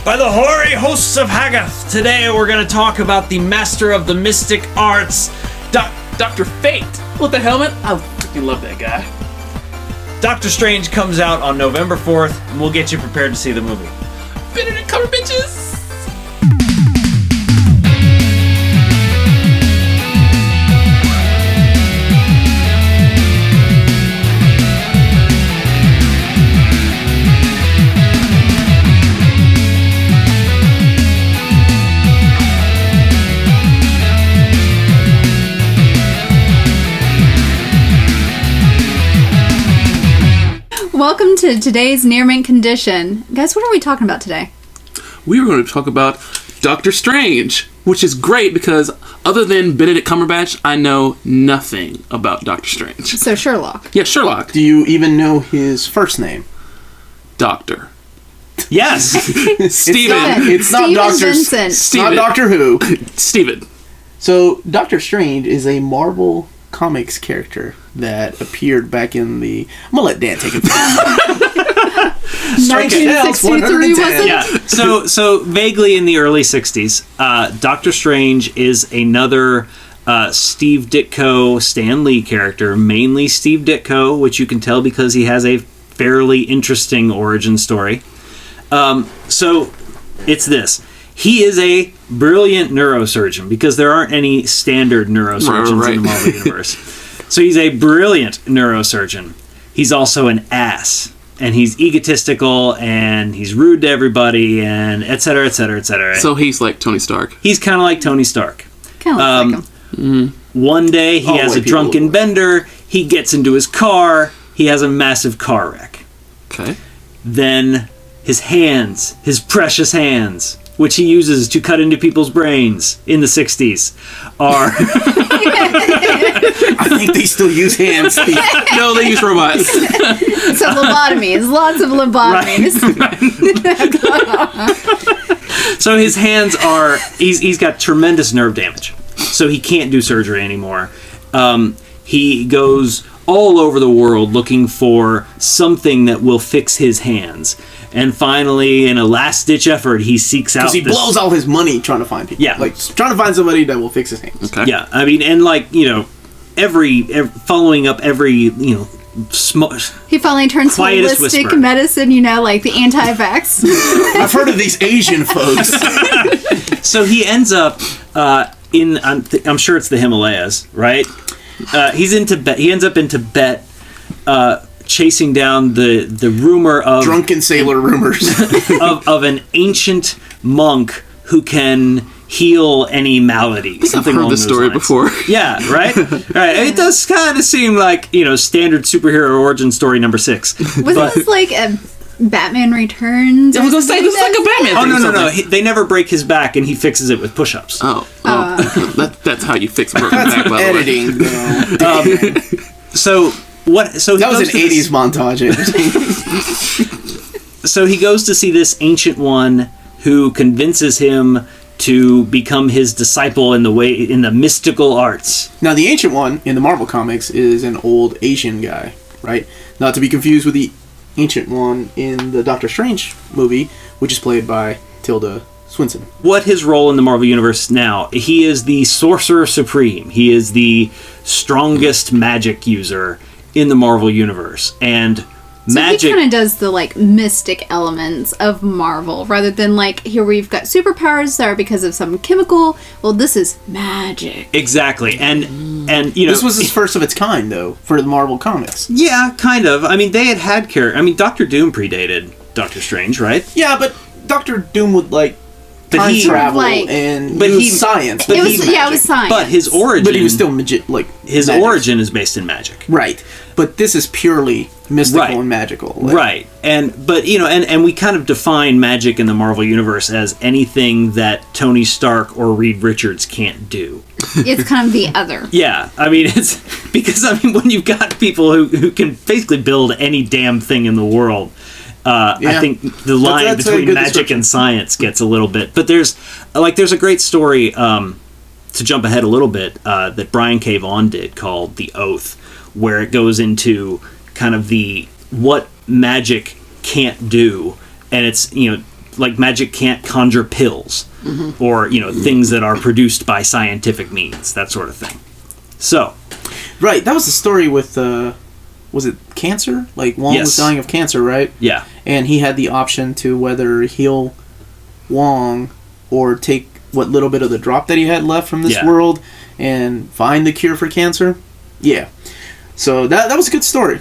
by the Hoary Hosts of Hoggoth. Today we're going to talk about the master of the mystic arts, Dr. Fate with the helmet. I freaking love that guy. Doctor Strange comes out on November 4th, and we'll get you prepared to see the movie. Benedict Cumberbatches. Welcome to today's Near Mint Condition. Guys, what are we talking about today? We were going to talk about Doctor Strange, which is great because other than Benedict Cumberbatch, I know nothing about Doctor Strange. So Sherlock. Yeah, Sherlock. Do you even know his first name? Doctor. Yes! Steven. It's not Steven Doctor Vincent. Steven. Not Doctor Who. Steven. So Doctor Strange is a Marvel Comics character that appeared back in the... I'm gonna let Dan take it. 1963, was it? Yeah, so vaguely in the early 60s, Doctor Strange is another Steve Ditko Stan Lee character, mainly Steve Ditko, which you can tell because he has a fairly interesting origin story. So it's this. He is a brilliant neurosurgeon because there aren't any standard neurosurgeons in the Marvel Universe. So he's a brilliant neurosurgeon. He's also an ass. And he's egotistical, and he's rude to everybody, and et cetera, et cetera, et cetera. So he's like Tony Stark. He's kind of like Tony Stark. Kind of like him. One day, he has a drunken bender. He gets into his car. He has a massive car wreck. Okay. Then his hands, his precious hands, which he uses to cut into people's brains in the 60s, are... I think they still use hands. No, they use robots. So lobotomies. Lots of lobotomies. So his hands are... He's got tremendous nerve damage. So he can't do surgery anymore. He goes all over the world looking for something that will fix his hands. And finally, in a last-ditch effort, he seeks out... Because he blows all his money trying to find people. Yeah. Like, trying to find somebody that will fix his hands. Okay. Yeah, I mean, and like, you know, every following up every, you know, He finally turns Quietest holistic whisper. medicine, you know, like the anti-vax. I've heard of these Asian folks. So he ends up in, I'm sure it's the Himalayas, right? He's in Tibet. He ends up in Tibet, chasing down the rumor of Drunken sailor rumors of an ancient monk who can heal any malady. I've heard this story before. Yeah, right? Right. It does kind of seem like, you know, standard superhero origin story number 6. Wasn't this like a Batman Returns? I was going to say, this is like a Batman Oh, thing. no. They never break his back, and he fixes it with push-ups. That's how you fix a broken back, by the way. editing. So he That was goes an to 80s montage. So he goes to see this ancient one who convinces him to become his disciple in the mystical arts. Now, the Ancient One in the Marvel Comics is an old Asian guy, right? Not to be confused with the Ancient One in the Doctor Strange movie, which is played by Tilda Swinton. What his role in the Marvel Universe now? He is the Sorcerer Supreme. He is the strongest magic user in the Marvel Universe. And So magic... he kind of does the, like, mystic elements of Marvel, rather than, like, here we've got superpowers that are because of some chemical. Well, this is magic. Exactly. And you know... This was his first of its kind, though, for the Marvel Comics. Yeah, kind of. I mean, they had characters... I mean, Doctor Doom predated Doctor Strange, right? Yeah, but Doctor Doom would, like, But time he- travel Like- and But use he- science. but It not was, magic. it was science. But his origin... But he was still His magic. origin is based in magic. Right. But this is purely mystical Right. and magical. Like, Right. But you know, and we kind of define magic in the Marvel Universe as anything that Tony Stark or Reed Richards can't do. It's kind of the other. Yeah. I mean, it's because when you've got people who can basically build any damn thing in the world, I Yeah. think the line That's a between good magic description. and science gets a little bit. But there's a great story, to jump ahead a little bit, that Brian K. Vaughan did called The Oath, where it goes into kind of what magic can't do, and it's, you know, like magic can't conjure pills or, things that are produced by scientific means, that sort of thing. So. Right, that was the story with, was it cancer? Like, Wong was dying of cancer, right? Yeah. And he had the option to whether heal Wong or take what little bit of the drop that he had left from this world and find the cure for cancer. Yeah. So that was a good story.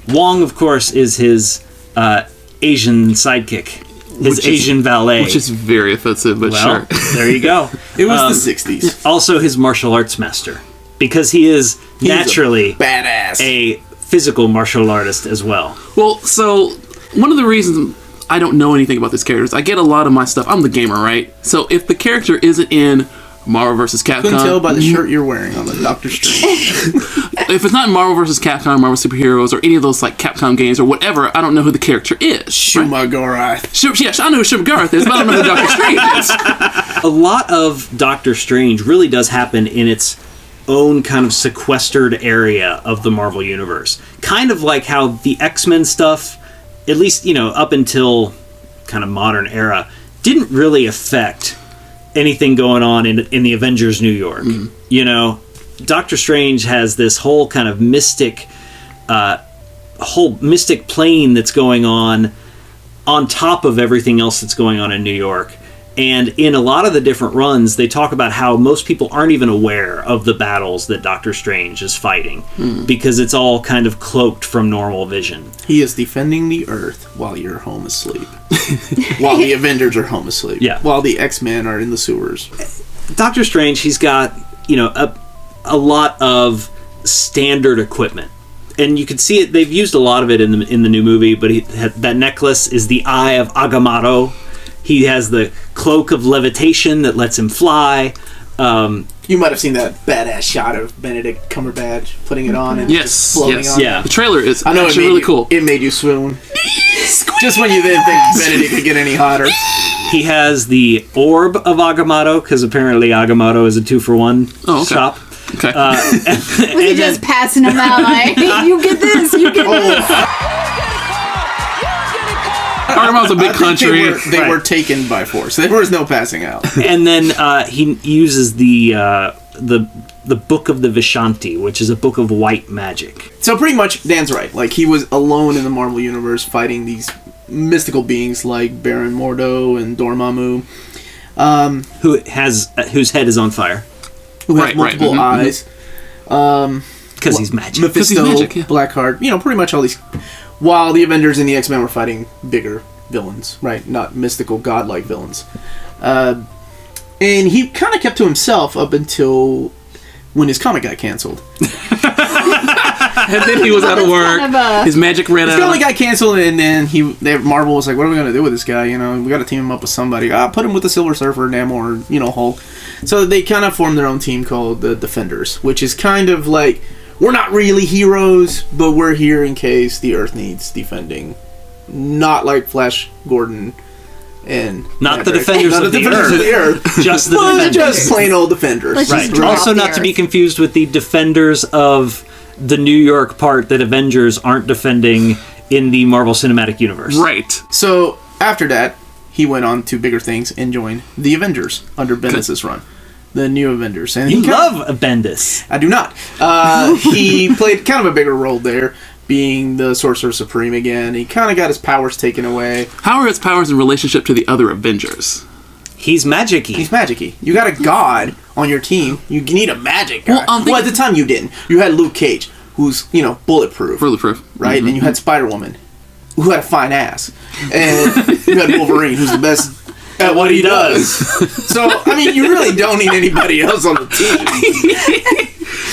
Wong, of course, is his Asian sidekick. His Asian valet. Which is very offensive, but sure. There you go. It was the 60s. Also his martial arts master. Because he is naturally badass. A physical martial artist as well. Well, so one of the reasons I don't know anything about this character is I get a lot of my stuff. I'm the gamer, right? So if the character isn't in Marvel vs. Capcom... Couldn't tell by the shirt you're wearing on the Doctor Strange. If it's not Marvel vs. Capcom, Marvel Superheroes, or any of those like Capcom games or whatever, I don't know who the character is. Shumagorath. Yes, I know who Shumagorath is, but I don't know who Doctor Strange is. A lot of Doctor Strange really does happen in its own kind of sequestered area of the Marvel Universe. Kind of like how the X-Men stuff, at least, up until kind of modern era, didn't really affect anything going on in the Avengers New York. Doctor Strange has this whole kind of mystic plane that's going on top of everything else that's going on in New York. And in a lot of the different runs, they talk about how most people aren't even aware of the battles that Doctor Strange is fighting because it's all kind of cloaked from normal vision. He is defending the Earth while you're home asleep. While the Avengers are home asleep. Yeah. While the X-Men are in the sewers. Doctor Strange, he's got, a lot of standard equipment. And you can see it, they've used a lot of it in the new movie, but that necklace is the Eye of Agamotto. He has the cloak of levitation that lets him fly. You might have seen that badass shot of Benedict Cumberbatch putting it on and just floating on. Yeah. The trailer is actually really cool. It made you swoon. Just when you didn't think Benedict could get any hotter. He has the Orb of Agamotto, because apparently Agamotto is a 2-for-1 shop. Okay. Was he just passing them out like, you get this, you get this? Agamotto's a big country. They were taken by force. There was no passing out. And then he uses the Book of the Vishanti, which is a book of white magic. So pretty much, Dan's right. Like, he was alone in the Marvel Universe fighting these mystical beings like Baron Mordo and Dormammu. Whose head is on fire. Who has multiple eyes. Because he's magic. Mephisto, magic, yeah. Blackheart, pretty much all these... While the Avengers and the X-Men were fighting bigger villains, right? Not mystical, godlike villains. And he kind of kept to himself up until when his comic got canceled. And then he was out of work. His magic ran out. His comic got canceled, and then Marvel was like, what are we going to do with this guy? We got to team him up with somebody. Put him with the Silver Surfer, Namor, Hulk. So they kind of formed their own team called the Defenders, which is kind of like... We're not really heroes, but we're here in case the Earth needs defending. Not like Flash Gordon and... Not the Defenders of the Earth. Just the Defenders. Just plain old Defenders. Right. Also not to be confused with the Defenders of the New York part that Avengers aren't defending in the Marvel Cinematic Universe. Right. So, after that, he went on to bigger things and joined the Avengers under Bendis' run. The new Avengers. And you love Bendis. I do not. He played kind of a bigger role there, being the Sorcerer Supreme again. He kind of got his powers taken away. How are his powers in relationship to the other Avengers? He's magic-y. He's magic-y. You got a god on your team. You need a magic guy. Well, at the time you didn't. You had Luke Cage, who's, bulletproof. Bulletproof. Right? Mm-hmm. And you had Spider-Woman, who had a fine ass. And you had Wolverine, who's the best at what he does. So, you really don't need anybody else on the team.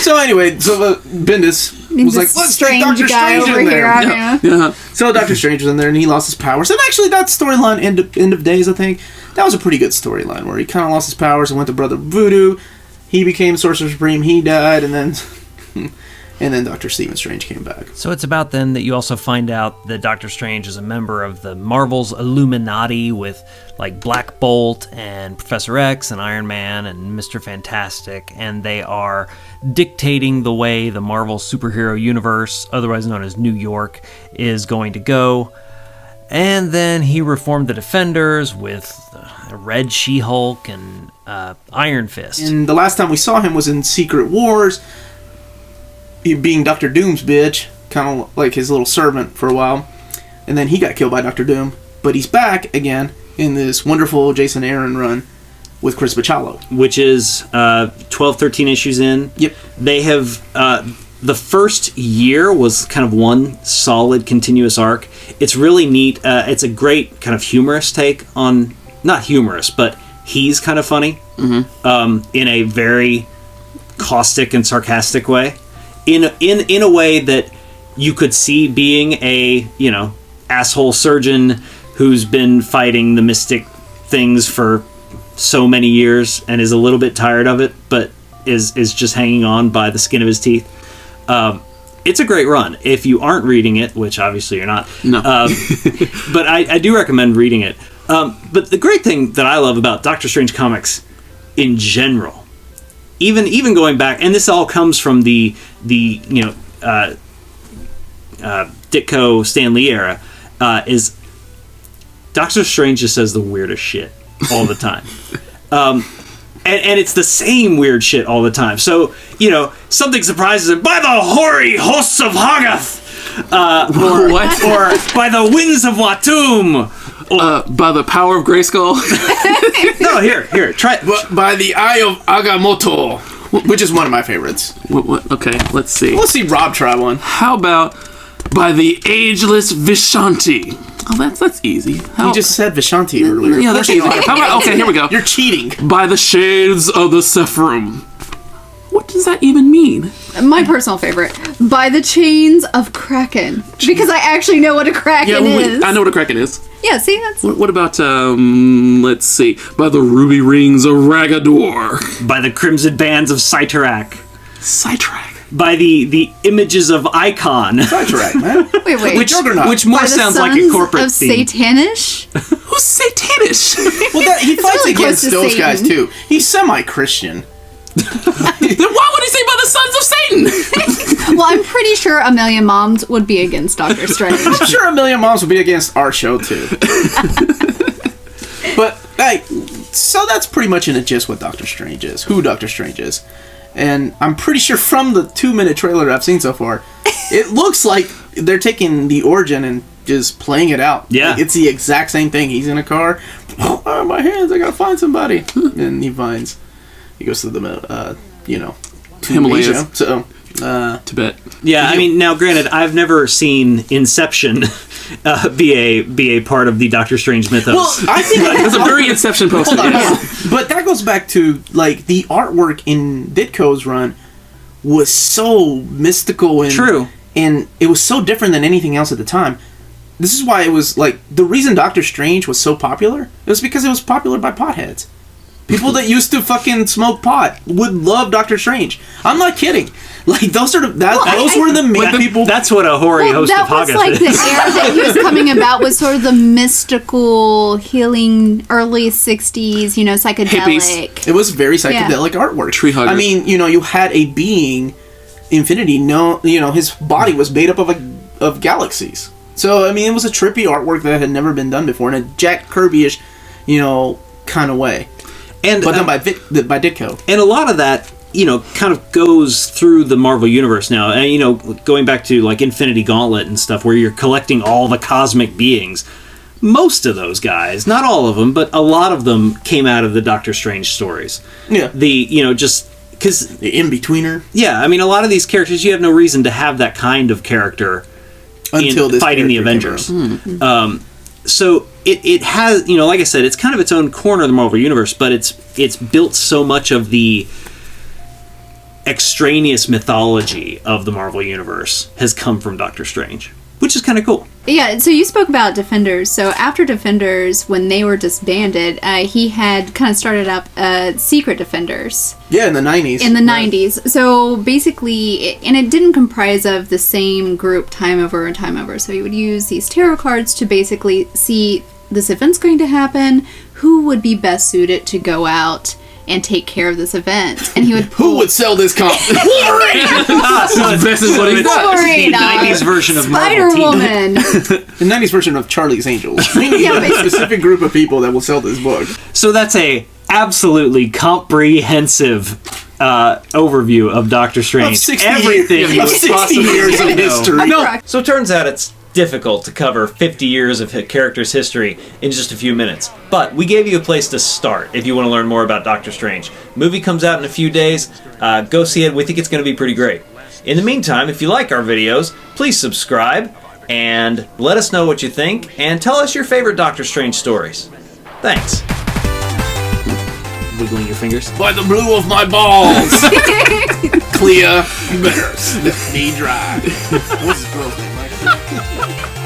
So anyway, Bendis was like, let's get Doctor Strange in there. Yeah. So Doctor Strange was in there, and he lost his powers. And actually, that storyline, End of Days, I think, that was a pretty good storyline, where he kind of lost his powers and went to Brother Voodoo. He became Sorcerer Supreme, he died, and then Dr. Stephen Strange came back. So it's about then that you also find out that Doctor Strange is a member of the Marvel's Illuminati with like Black Bolt and Professor X and Iron Man and Mr. Fantastic, and they are dictating the way the Marvel superhero universe, otherwise known as New York, is going to go. And then he reformed the Defenders with Red She-Hulk and Iron Fist. And the last time we saw him was in Secret Wars, he being Doctor Doom's bitch, kind of like his little servant for a while. And then he got killed by Doctor Doom. But he's back again in this wonderful Jason Aaron run with Chris Bachalo. Which is 12, 13 issues in. Yep. They have... the first year was kind of one solid continuous arc. It's really neat. It's a great kind of humorous take on... Not humorous, but he's kind of funny. Mm-hmm. In a very caustic and sarcastic way. In a way that you could see being a, asshole surgeon who's been fighting the mystic things for so many years and is a little bit tired of it, but is just hanging on by the skin of his teeth. It's a great run. If you aren't reading it, which obviously you're not, No. but I do recommend reading it. But the great thing that I love about Doctor Strange comics in general, even going back, and this all comes from the Ditko Stan Lee era, is Doctor Strange just says the weirdest shit all the time. And it's the same weird shit all the time. So, something surprises him. By the hoary hosts of Hoggoth! What? Or by the winds of Watum! By the power of Grayskull? No, here, try it. But by the Eye of Agamotto, which is one of my favorites. What? Okay, let's see. Let's see Rob try one. How about by the ageless Vishanti? Oh, that's easy. You just said Vishanti earlier. Yeah, Of that's course you easy. know. How about, okay, here we go. You're cheating. By the shades of the Sephirim. What does that even mean? My personal favorite, by the chains of Kraken, because I actually know what a Kraken is. I know what a Kraken is. Yeah, see, that's What about, let's see, by the ruby rings of Ragador. By the crimson bands of Cyttorak. Cytrak. By the images of Icon. That's right, man. wait. Which more by the sounds like a sons corporate of theme. Satanish. Who's Satanish? Well, he fights really close against to those Satan. guys, too. He's semi-Christian. Then why would he say by the sons of Satan? Well, I'm pretty sure a million moms would be against Doctor Strange. I'm sure a million moms would be against our show, too. But, hey, so that's pretty much in a gist what Doctor Strange is. Who Doctor Strange is. And I'm pretty sure from the 2-minute trailer I've seen so far, it looks like they're taking the origin and just playing it out. Yeah. Like, it's the exact same thing. He's in a car. Oh, my hands, I gotta find somebody. And he goes to the, to Himalayas. Asia. So, Tibet. Yeah, I mean, now granted, I've never seen Inception be a part of the Doctor Strange mythos. well, I think That's a very Inception poster. Hold on, Yes. hold on. But that goes back to the artwork in Ditko's run was so mystical and True. and it was so different than anything else at the time. This is why it was the reason Doctor Strange was so popular. It was because it was popular by potheads. People that used to fucking smoke pot would love Doctor Strange. I'm not kidding. Those are those were the main people. That's what a hoary host that of was Hoggoth like is. the era that he was coming about was sort of the mystical, healing, early 60s, psychedelic. Hippies. It was very psychedelic artwork. Tree huggers. I mean, you had a being, Infinity. His body was made up of galaxies. So I mean, it was a trippy artwork that had never been done before in a Jack Kirby-ish, kind of way. And But done by Ditko. And a lot of that, kind of goes through the Marvel Universe now. And, going back to, Infinity Gauntlet and stuff, where you're collecting all the cosmic beings. Most of those guys, not all of them, but a lot of them came out of the Doctor Strange stories. Yeah. Just... Because, The in-betweener. yeah, I mean, a lot of these characters, you have no reason to have that kind of character Until this fighting the character Avengers. came out. So it has, like I said, it's kind of its own corner of the Marvel Universe, but it's built so much of the extraneous mythology of the Marvel Universe has come from Doctor Strange, which is kind of cool. Yeah, so you spoke about Defenders. So after Defenders, when they were disbanded, he had kind of started up Secret Defenders. Yeah, in the 90s. In the 90s. So basically, and it didn't comprise of the same group time over and time over. So you would use these tarot cards to basically see this event's going to happen, who would be best suited to go out and take care of this event. And he would Who would sell this comic? Wolverine! This is what he it's does. Wolverine, the 90s version of Spider Marvel TV. Woman. The 90s version of Charlie's Angels. We need Yeah, a basically. specific group of people that will sell this book. So that's a absolutely comprehensive overview of Doctor Strange. Of 60 Everything years, you of would 60 possibly years of know. history. So it turns out it's difficult to cover 50 years of a character's history in just a few minutes. But we gave you a place to start if you want to learn more about Doctor Strange. Movie comes out in a few days. Go see it. We think it's going to be pretty great. In the meantime, if you like our videos, please subscribe and let us know what you think and tell us your favorite Doctor Strange stories. Thanks. Wiggling your fingers. By the blue of my balls. Clea, you better slip me dry. What's his girl's name? Right?